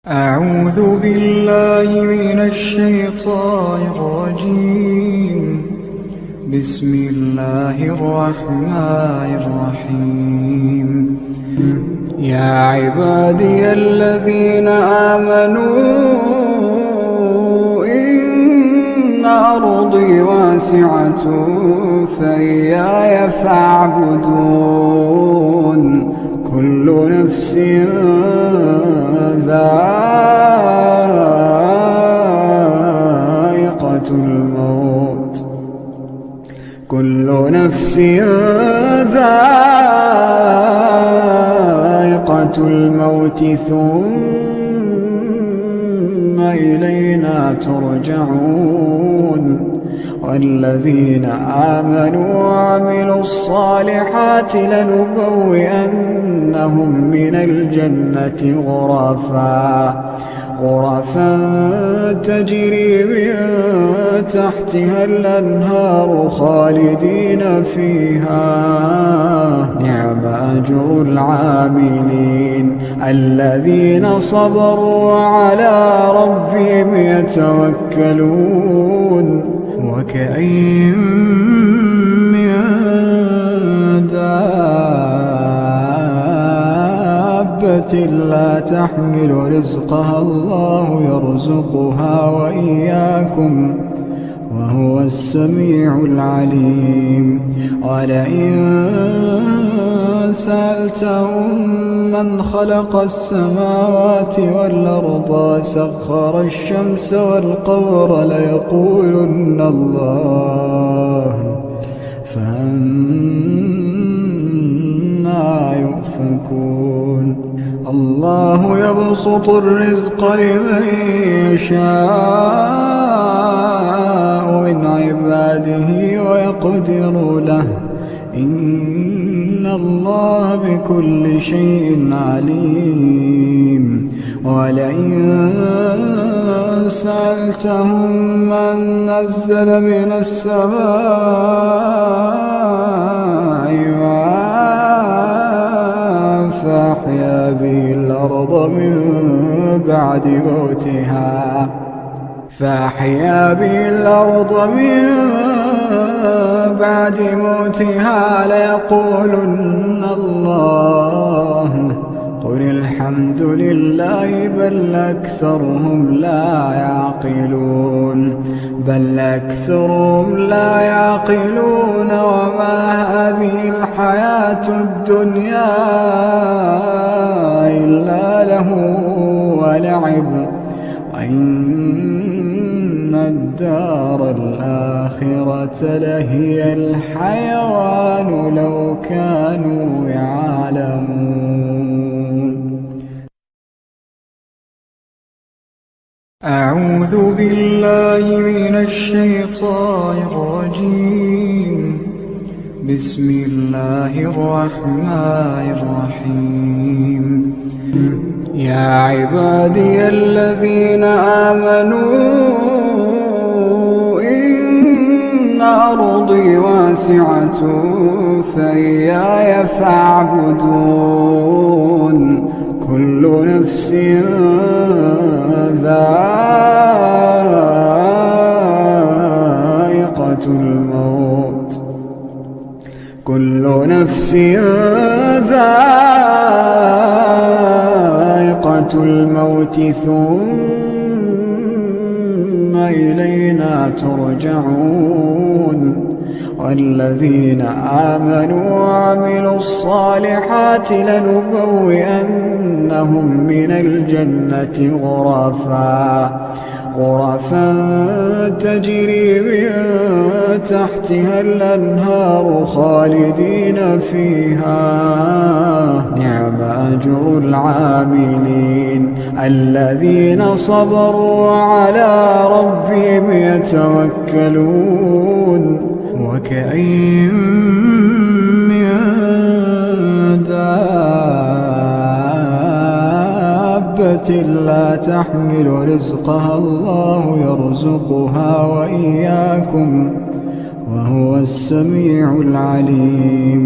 أعوذ بالله من الشيطان الرجيم. بسم الله الرحمن الرحيم. يا عبادي الذين آمنوا إن أرضي واسعة فإياي فاعبدون. كل نفس ذائقة الموت، كل نفس ذائقة الموت ثم إلينا ترجعون. والذين آمنوا وعملوا الصالحات لنبوئنهم من الجنة غرفا تجري من تحتها الأنهار خالدين فيها. نعم أجر العاملين الذين صبروا وعلى ربهم يتوكلون. وكأين من دابة لا تحمل رزقها الله يرزقها وإياكم وهو السميع العليم. ولئن سألتهم من خلق السماوات والأرض وسخر الشمس والقمر ليقولن الله، فأنى يؤفكون. الله يبسط الرزق لمن يشاء من عباده ويقدر له، إن الله بكل شيء عليم. ولئن سألتهم من نزل من السماء ماء فأحيا به الأرض من بعد موتها ليقولن الله. قل الحمد لله بل أكثرهم لا يعقلون. وما هذه الحياة الدنيا إلا له ولعب، وإن الدار الآخرة لهي الحيوان لو كانوا يعلمون. أعوذ بالله من الشيطان الرجيم. بسم الله الرحمن الرحيم. يا عبادي الذين آمنوا إن أرضي واسعة فإياي فاعبدون. كل نفس ذائقة الموت، كل نفس ذائقة الموت ثم إلينا ترجعون. والذين آمنوا وعملوا الصالحات لنبوئنهم من الجنة غرفا تجري من تحتها الأنهار خالدين فيها. نعم أجر العاملين الذين صبروا وعلى ربهم يتوكلون. وكأين من دابة لا تحمل رزقها الله يرزقها وإياكم وهو السميع العليم.